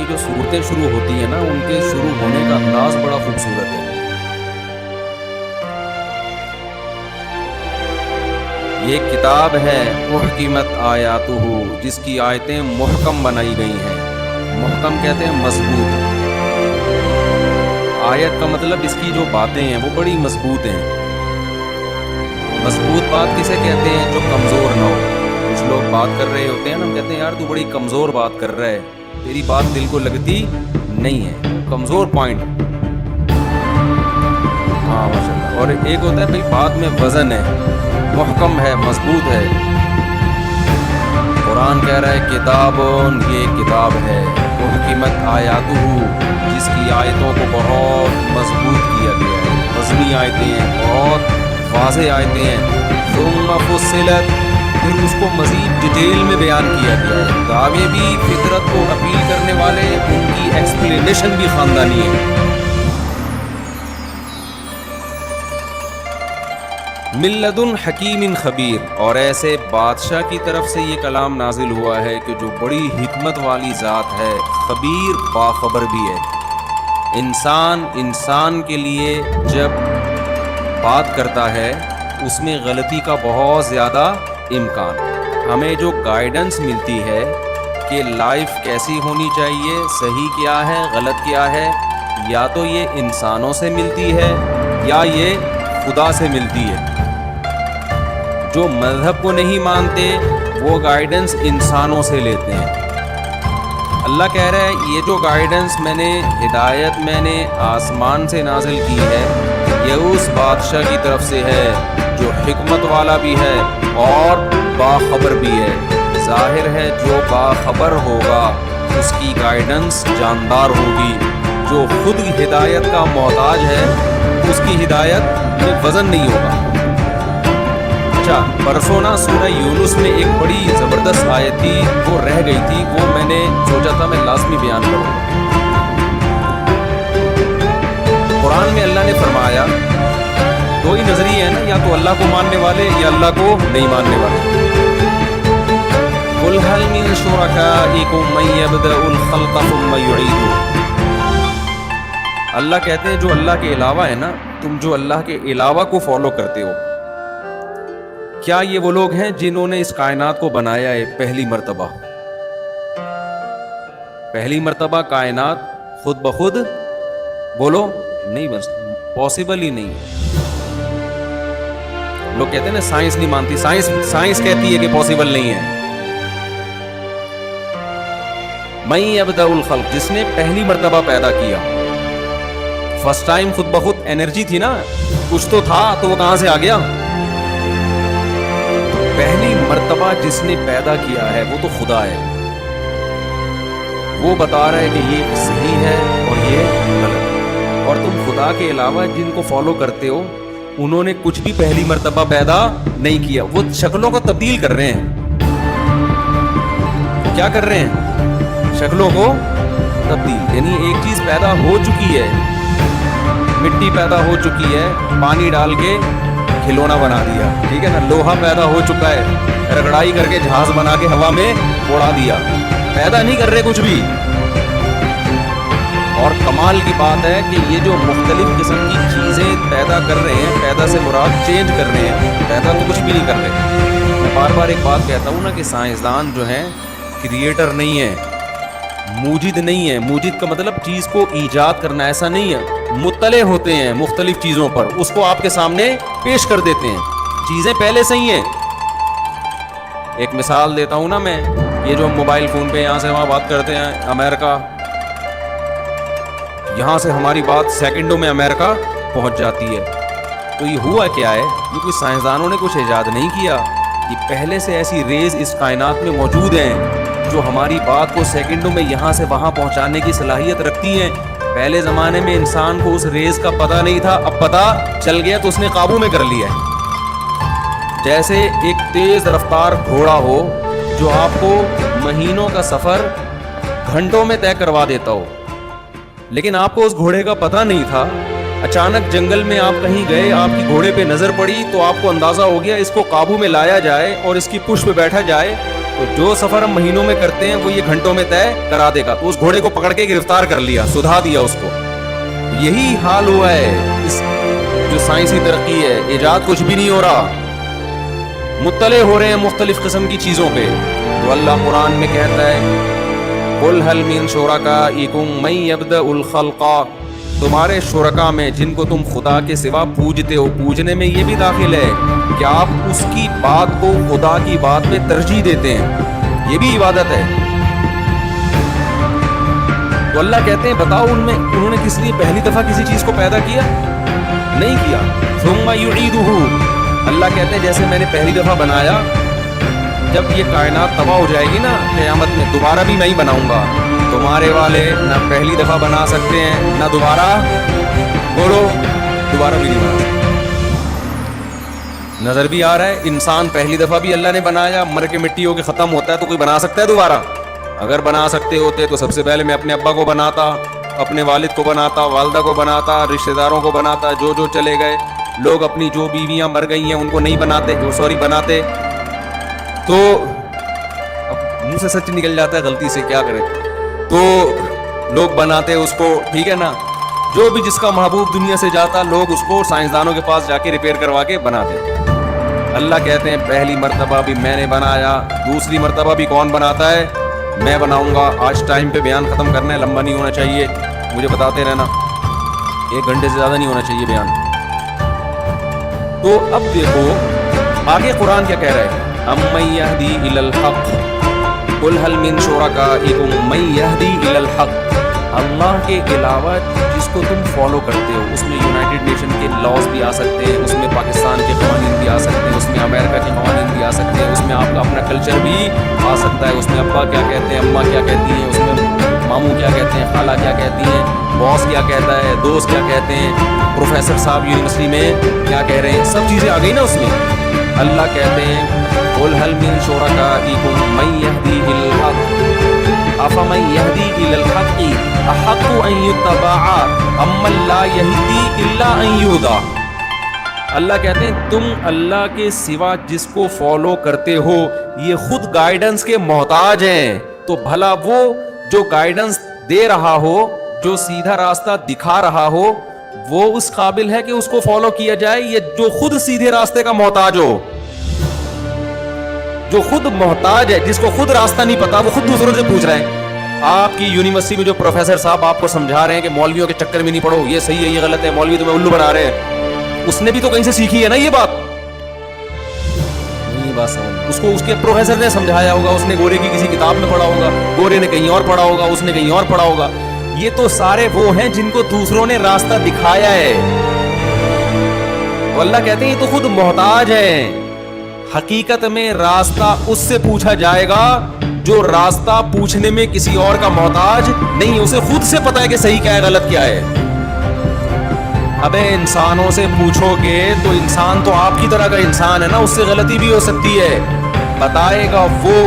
کی جو صورتیں شروع ہوتی ہیں نا ان کے شروع ہونے کا انداز بڑا خوبصورت ہے. یہ کتاب ہے محکمت آیاتہ، جس کی آیتیں محکم بنائی گئی ہیں. محکم کہتے ہیں مضبوط. آیت کا مطلب اس کی جو باتیں ہیں وہ بڑی مضبوط ہیں. مضبوط بات کسے کہتے ہیں؟ جو کمزور نہ ہو. کچھ لوگ بات کر رہے ہوتے ہیں نا، ہم کہتے ہیں یار تو بڑی کمزور بات کر رہا ہے، تیری بات دل کو لگتی نہیں ہے، کمزور پوائنٹ. ہاں ماشاء اللہ. اور ایک ہوتا ہے بھائی بات میں وزن ہے، محکم ہے، مضبوط ہے. قرآن کہہ رہا ہے کتابون، یہ کتاب ہے محکمت آیاتہ، جس کی آیتوں کو بہت مضبوط کیا گیا ہے. وزنی آیتیں ہیں، بہت واضح آیتیں ہیں. ثم فصلت، پھر اس کو مزید ڈیٹیل میں بیان کیا گیا ہے. دعوے بھی فطرت کو اپیل کرنے والے، ان کی ایکسپلینیشن بھی خاندانی ہے. من لدن حکیم خبیر، اور ایسے بادشاہ کی طرف سے یہ کلام نازل ہوا ہے کہ جو بڑی حکمت والی ذات ہے، خبیر باخبر بھی ہے. انسان کے لیے جب بات کرتا ہے اس میں غلطی کا بہت زیادہ امکان. ہمیں جو گائیڈنس ملتی ہے کہ لائف کیسی ہونی چاہیے، صحیح کیا ہے، غلط کیا ہے، یا تو یہ انسانوں سے ملتی ہے یا یہ خدا سے ملتی ہے. جو مذہب کو نہیں مانتے وہ گائیڈنس انسانوں سے لیتے ہیں. اللہ کہہ رہا ہے یہ جو گائیڈنس میں نے، ہدایت میں نے آسمان سے نازل کی ہے، یہ اس بادشاہ کی طرف سے ہے جو حکمت والا بھی ہے اور باخبر بھی ہے. ظاہر ہے جو باخبر ہوگا اس کی گائیڈنس جاندار ہوگی. جو خود ہدایت کا محتاج ہے اس کی ہدایت میں وزن نہیں ہوگا. اچھا، پرسوں نا سورہ یونس میں ایک بڑی زبردست آیت تھی، وہ رہ گئی تھی، وہ میں نے سوچا تھا میں لازمی بیان کروں. قرآن میں اللہ نے فرمایا دو ہی نظریے ہیں نا، یا تو اللہ کو ماننے والے یا اللہ کو نہیں ماننے والے. قُلْ هَلْ مِن شُرَكَائِكُم مَّن يَبْدَأُ الْخَلْقَ ثُمَّ يُعِيدُهُ. اللہ کہتے ہیں جو اللہ کے علاوہ ہے نا، تم جو اللہ کے علاوہ کو فالو کرتے ہو، کیا یہ وہ لوگ ہیں جنہوں نے اس کائنات کو بنایا ہے پہلی مرتبہ؟ پہلی مرتبہ کائنات خود بخود بولو نہیں بن سکتی، پاسبل ہی نہیں. لوگ کہتے ہیں نا سائنس نہیں مانتی، سائنس کہتی ہے کہ پاسبل نہیں ہے. من یبدأ الخلق، جس نے پہلی مرتبہ پیدا کیا. فرسٹ ٹائم خود بخود انرجی تھی نا، کچھ تو تھا، تو وہ کہاں سے آ گیا؟ پہلی مرتبہ جس نے پیدا کیا ہے وہ تو خدا ہے. وہ بتا رہا ہے کہ یہ صحیح ہے اور یہ غلط ہے. اور تم خدا کے علاوہ جن کو فالو کرتے ہو انہوں نے کچھ بھی پہلی مرتبہ پیدا نہیں کیا. وہ شکلوں کو تبدیل کر رہے ہیں. کیا کر رہے ہیں؟ شکلوں کو تبدیل. یعنی ایک چیز پیدا ہو چکی ہے، مٹی پیدا ہو چکی ہے، پانی ڈال کے کھلونا بنا دیا، ٹھیک ہے نا. لوہا پیدا ہو چکا ہے، رگڑائی کر کے جہاز بنا کے ہوا میں اڑا دیا. پیدا نہیں کر رہے کچھ بھی. اور کمال کی بات ہے کہ یہ جو مختلف قسم کی چیزیں پیدا کر رہے ہیں، پیدا سے مراد چینج کر رہے ہیں، پیدا تو کچھ بھی نہیں کر رہے. میں بار بار ایک بات کہتا ہوں نا کہ سائنسدان جو ہیں کریٹر نہیں ہیں، موجد نہیں ہے. موجد کا مطلب چیز کو ایجاد کرنا، ایسا نہیں ہے. مطلع ہوتے ہیں مختلف چیزوں پر، اس کو آپ کے سامنے پیش کر دیتے ہیں. چیزیں پہلے سے ہی ہیں. ایک مثال دیتا ہوں نا میں، یہ جو موبائل فون پہ یہاں سے وہاں بات کرتے ہیں، امریکہ، یہاں سے ہماری بات سیکنڈوں میں امریکہ پہنچ جاتی ہے. تو یہ ہوا کیا ہے؟ یہ کوئی سائنسدانوں نے کچھ ایجاد نہیں کیا. یہ پہلے سے ایسی ریز اس کائنات میں موجود ہیں جو ہماری بات کو سیکنڈوں میں یہاں سے وہاں پہنچانے کی صلاحیت رکھتی ہیں. پہلے زمانے میں انسان کو اس ریز کا پتہ نہیں تھا، اب پتہ چل گیا تو اس نے قابو میں کر لیا ہے. جیسے ایک تیز رفتار گھوڑا ہو جو آپ کو مہینوں کا سفر گھنٹوں میں طے کروا دیتا ہو، لیکن آپ کو اس گھوڑے کا پتہ نہیں تھا. اچانک جنگل میں آپ کہیں گئے، آپ کی گھوڑے پہ نظر پڑی تو آپ کو اندازہ ہو گیا اس کو قابو میں لایا جائے اور اس کی پشت پہ بیٹھا جائے تو جو سفر ہم مہینوں میں کرتے ہیں وہ یہ گھنٹوں میں طے کرا دے گا. تو اس گھوڑے کو پکڑ کے گرفتار کر لیا, سدھا دیا اس کو. یہی حال ہوا ہے اس جو سائنسی ترقی ہے, ایجاد کچھ بھی نہیں ہو رہا, مطلع ہو رہے ہیں مختلف قسم کی چیزوں پہ. تو اللہ قرآن میں کہتا ہے قُلْ هَلْ مِن شُرَكَائِكُم مَن يَبْدَأُ الْخَلْقَ, تمہارے شرکا میں جن کو تم خدا کے سوا پوجتے ہو, پوجنے میں یہ بھی داخل ہے کہ آپ اس کی بات کو خدا کی بات میں ترجیح دیتے ہیں, یہ بھی عبادت ہے. تو اللہ کہتے ہیں بتاؤ ان میں انہوں نے کس لیے پہلی دفعہ کسی چیز کو پیدا کیا؟ نہیں کیا. ثم يعيده, اللہ کہتے ہیں جیسے میں نے پہلی دفعہ بنایا, جب یہ کائنات تباہ ہو جائے گی نا قیامت میں, دوبارہ بھی میں ہی بناؤں گا. تمہارے والے نہ پہلی دفعہ بنا سکتے ہیں نہ دوبارہ, بولو دوبارہ بھی نہیں بنا سکتے. نظر بھی آ رہا ہے انسان پہلی دفعہ بھی اللہ نے بنایا, مر کے مٹی ہو کے ختم ہوتا ہے, تو کوئی بنا سکتا ہے دوبارہ؟ اگر بنا سکتے ہوتے تو سب سے پہلے میں اپنے ابا کو بناتا, اپنے والد کو بناتا, والدہ کو بناتا, رشتہ داروں کو بناتا, جو چلے گئے لوگ, اپنی جو بیویاں مر گئی ہیں ان کو نہیں بناتے, بناتے. تو اب منہ سے سچ نکل جاتا ہے غلطی سے, کیا کریں. تو لوگ بناتے اس کو, ٹھیک ہے نا, جو بھی جس کا محبوب دنیا سے جاتا لوگ اس کو سائنسدانوں کے پاس جا کے ریپیئر کروا کے بناتے. اللہ کہتے ہیں پہلی مرتبہ بھی میں نے بنایا, دوسری مرتبہ بھی کون بناتا ہے؟ میں بناؤں گا. آج ٹائم پہ بیان ختم کرنا ہے, لمبا نہیں ہونا چاہیے, مجھے بتاتے رہنا, 1 گھنٹے سے زیادہ نہیں ہونا چاہیے بیان. تو اب دیکھو آگے قرآن کیا کہہ رہا ہے, اَمَّن يَهْدِي إِلَى الْحَقِّ قُلْ هَلْ مِن شُرَكَائِكُم مَّن يَهْدِي إِلَى الْحَقِّ. اللہ کے علاوہ جس کو تم فالو کرتے ہو, اس میں یونائٹڈ نیشن کے لاز بھی آ سکتے ہیں, اس میں پاکستان کے قوانین بھی آ سکتے ہیں, اس میں امریکہ کے قوانین بھی آ سکتے ہیں, اس میں آپ کا اپنا کلچر بھی آ سکتا ہے, اس میں ابا کیا کہتے ہیں, اماں کیا کہتی ہیں, اس میں ماموں کیا کہتے ہیں, خالہ کیا کہتی ہیں, باس کیا کہتا ہے, دوست کیا کہتے ہیں, پروفیسر صاحب یونیورسٹی میں کیا کہہ رہے ہیں, سب چیزیں آ گئی نا اس میں. اللہ کہتے ہیں قُلْ هَلْ مِن شُرَكَائِكُم مَّن يَهْدِي إِلَى الْحَقِّ أَفَمَن يَهْدِي إِلَى الْحَقِّ أَحَقُّ أَن يُتَّبَعَ أَمَّن لَّا يَهْدِي إِلَّا أَن يُهْدَىٰ. اللہ کہتے ہیں تم اللہ کے سوا جس کو فالو کرتے ہو یہ خود گائیڈنس کے محتاج ہیں, تو بھلا وہ جو گائیڈنس دے رہا ہو, جو سیدھا راستہ دکھا رہا ہو, وہ اس قابل ہے کہ اس کو فالو کیا جائے, یا جو خود سیدھے راستے کا محتاج ہو, جو خود محتاج ہے, جس کو خود راستہ نہیں پتا, وہ خود دوسروں سے پوچھ رہے ہیں. آپ کی یونیورسٹی میں جو پروفیسر صاحب آپ کو سمجھا رہے ہیں کہ مولویوں کے چکر میں نہیں پڑو, یہ صحیح ہے یہ غلط ہے, مولوی تمہیں الو بنا رہے ہیں, اس نے بھی تو کہیں سے سیکھی ہے نا یہ بات. نہیں بات سمجھ, اس کو اس کے پروفیسر نے سمجھایا ہوگا, اس نے گورے کی کسی کتاب میں پڑھا ہوگا, گورے نے کہیں اور پڑھا ہوگا, اس نے کہیں اور پڑھا ہوگا. یہ تو سارے وہ ہیں جن کو دوسروں نے راستہ دکھایا ہے. تو اللہ کہتے ہیں یہ تو خود محتاج ہیں. حقیقت میں راستہ اس سے پوچھا جائے گا جو راستہ پوچھنے میں کسی اور کا محتاج نہیں ہے, اسے خود سے پتا ہے کہ صحیح کیا ہے غلط کیا ہے. ابے انسانوں سے پوچھو گے تو انسان تو آپ کی طرح کا انسان ہے نا, اس سے غلطی بھی ہو سکتی ہے. بتائے گا وہ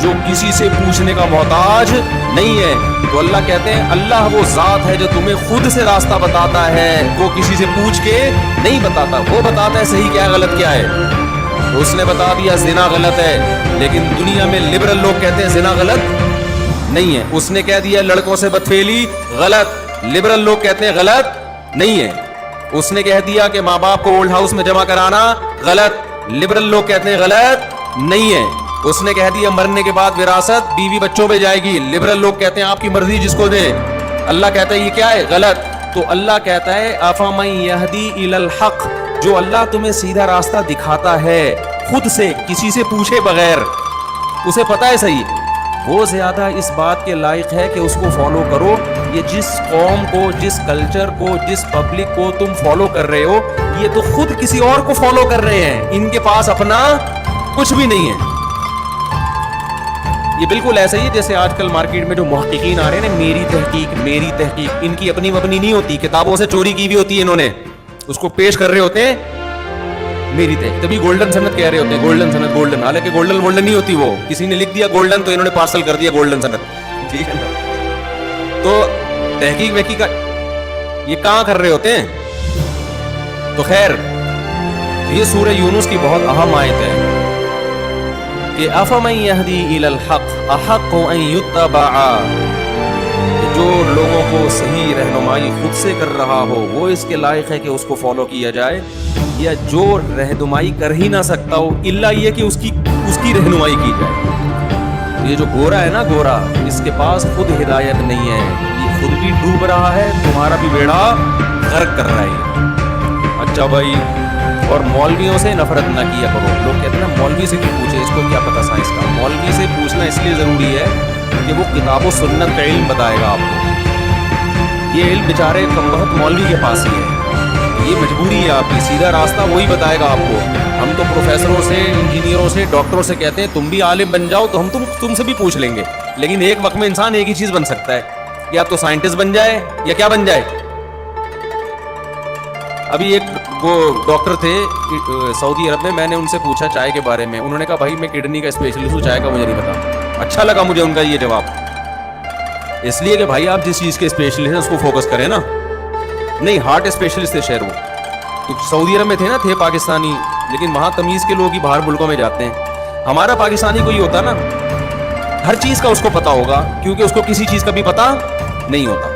جو کسی سے پوچھنے کا محتاج نہیں ہے. تو اللہ کہتے ہیں اللہ وہ ذات ہے جو تمہیں خود سے راستہ بتاتا ہے, وہ کسی سے پوچھ کے نہیں بتاتا, وہ بتاتا ہے صحیح کیا ہے غلط کیا ہے. اس نے بتا دیا زنا غلط ہے, لیکن دنیا میں لبرل لوگ کہتے ہیں زنا غلط نہیں ہے. اس نے کہہ دیا لڑکوں سے بدفعلی غلط, لبرل لوگ کہتے ہیں غلط نہیں ہے. اس نے کہہ دیا کہ ماں باپ کو اولڈ ہاؤس میں جمع کرانا غلط, لبرل لوگ کہتے ہیں غلط نہیں ہے. اس نے کہہ دیا مرنے کے بعد وراثت بیوی بچوں پہ جائے گی, لبرل لوگ کہتے ہیں آپ کی مرضی جس کو دے. اللہ کہتا ہے یہ کیا ہے غلط. تو اللہ کہتا ہے افمن یہدی الی الحق, جو اللہ تمہیں سیدھا راستہ دکھاتا ہے خود سے, کسی سے پوچھے بغیر, اسے پتا ہے صحیح, وہ زیادہ اس بات کے لائق ہے کہ اس کو فالو کرو. یہ جس قوم کو, جس کلچر کو, جس پبلک کو تم فالو کر رہے ہو, یہ تو خود کسی اور کو فالو کر رہے ہیں, ان کے پاس اپنا کچھ بھی نہیں ہے. یہ بالکل ایسا ہی ہے جیسے آج کل مارکیٹ میں جو محققین آ رہے ہیں نا, میری تحقیق, ان کی اپنی نہیں ہوتی, کتابوں سے چوری کی بھی ہوتی ہے, انہوں نے اس کو پیش کر رہے ہوتے ہیں میری تحقیق, تبھی گولڈن سند کہہ رہے ہوتے ہیں, گولڈن سند گولڈن, حالانکہ گولڈن نہیں ہوتی, وہ کسی نے لکھ دیا گولڈن تو انہوں نے پارسل کر دیا گولڈن سند, ٹھیک ہے نا. تو تحقیق یہ کہاں کر رہے ہوتے ہیں. تو خیر, یہ سورہ یونس کی بہت اہم آیت ہے. کہ افمن یہدی الی الحق احق ان یتبع، جو لوگوں کو صحیح رہنمائی خود سے کر رہا ہو وہ اس کے لائق ہے کہ اس کو فالو کیا جائے، یا جو رہنمائی کر ہی نہ سکتا ہو الا یہ کہ اس کی رہنمائی کی جائے۔ یہ جو گورا ہے نا، گورا، اس کے پاس خود ہدایت نہیں ہے، یہ خود بھی ڈوب رہا ہے، تمہارا بھی بیڑا غرق کر رہا ہے۔ اچھا بھائی، اور مولویوں سے نفرت نہ کیا کرو۔ لوگ کہتے ہیں نا مولوی سے کیوں پوچھے، اس کو کیا پتا سائنس کا۔ مولوی سے پوچھنا اس لیے ضروری ہے کہ وہ کتاب و سنت کا علم بتائے گا آپ کو۔ یہ علم بیچارے کم بخت مولوی کے پاس ہی ہے، یہ مجبوری ہے آپ کی، سیدھا راستہ وہی بتائے گا آپ کو۔ ہم تو پروفیسروں سے، انجینئروں سے، ڈاکٹروں سے کہتے ہیں تم بھی عالم بن جاؤ تو ہم تم سے بھی پوچھ لیں گے، لیکن ایک وقت میں انسان ایک ہی چیز بن سکتا ہے، یا تو سائنٹسٹ بن جائے یا کیا بن جائے۔ ابھی ایک وہ ڈاکٹر تھے سعودی عرب میں نے ان سے پوچھا چائے کے بارے میں، انہوں نے کہا بھائی میں کڈنی کا اسپیشلسٹ ہوں، چائے کا مجھے نہیں پتا۔ اچھا لگا مجھے ان کا یہ جواب، اس لیے کہ بھائی آپ جس چیز کے اسپیشلسٹ ہیں اس کو فوکس کریں نا۔ نہیں، ہارٹ اسپیشلسٹ تھے شہر وہ، سعودی عرب میں تھے نا، تھے پاکستانی، لیکن وہاں تمیز کے لوگ ہی باہر ملکوں میں جاتے ہیں۔ ہمارا پاکستانی کوئی ہوتا نا ہر چیز کا اس کو پتا ہوگا، کیونکہ اس کو کسی چیز کا بھی پتا نہیں ہوتا۔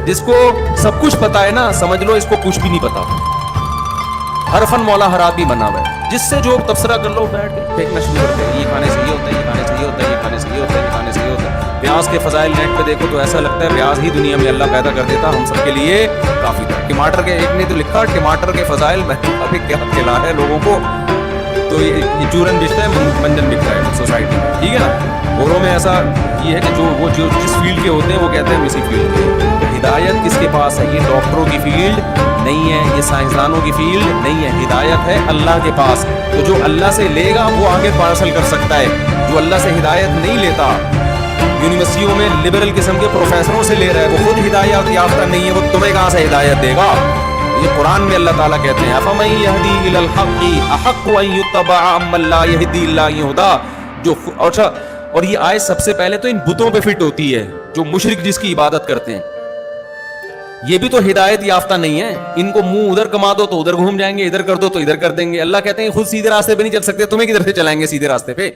جس کو سب کچھ پتا ہے نا، سمجھ لو اس کو کچھ بھی نہیں پتا۔ ہر فن مولا ہر آدمی بنا ہوا ہے، جس سے جو تبصرہ کر لو بیٹھ کے پھینکنا شروع کرتے ہیں، یہ کھانے سے یہ ہوتا ہے، یہ کھانے سے یہ ہوتا ہے، یہ کھانے سے یہ ہوتا ہے، یہ کھانے سے یہ ہوتا ہے۔ پیاز کے فضائل نیٹ پہ دیکھو تو ایسا لگتا ہے پیاز ہی دنیا میں اللہ پیدا کر دیتا، ہم سب کے لیے کافی تھا۔ ٹماٹر کے ایک نے تو لکھا ٹماٹر کے فضائل، میں ابھی کیا کھلا ہے لوگوں کو، تو یہ چورن بکتا ہے، منجن بکتا ہے سوسائٹی میں، ٹھیک ہے نا۔ گوروں میں ایسا یہ ہے کہ جو جس فیلڈ کے ہوتے ہیں وہ کہتے ہیں ہم اسی فیلڈ کے۔ ہدایت کس کے پاس ہے؟ یہ ڈاکٹروں کی فیلڈ نہیں ہے، یہ سائنسدانوں کی فیلڈ نہیں ہے، ہدایت ہے اللہ کے پاس۔ تو جو اللہ سے لے گا وہ آگے پارسل کر سکتا ہے، جو اللہ سے ہدایت نہیں لیتا، یونیورسٹیوں میں لبرل قسم کے پروفیسروں سے لے رہا ہے، وہ خود ہدایت یافتہ نہیں ہے، وہ تمہیں کہاں سے ہدایت دے گا؟ یہ قرآن میں اللہ تعالیٰ کہتے ہیں افمن یہدی الی الحق احق ان یتبع امن لا یہدی الا ان یہدی، جو اچھا، اور یہ آیت سب سے پہلے تو ان بتوں پہ فٹ ہوتی ہے جو مشرک جس کی عبادت کرتے ہیں، یہ بھی تو ہدایت یافتہ نہیں ہے، ان کو منہ ادھر کما دو تو ادھر گھوم جائیں گے، ادھر کر دو تو ادھر کر دیں گے۔ اللہ کہتے ہیں خود سیدھے راستے پہ نہیں چل سکتے، تمہیں کدھر سے چلائیں گے سیدھے راستے پہ؟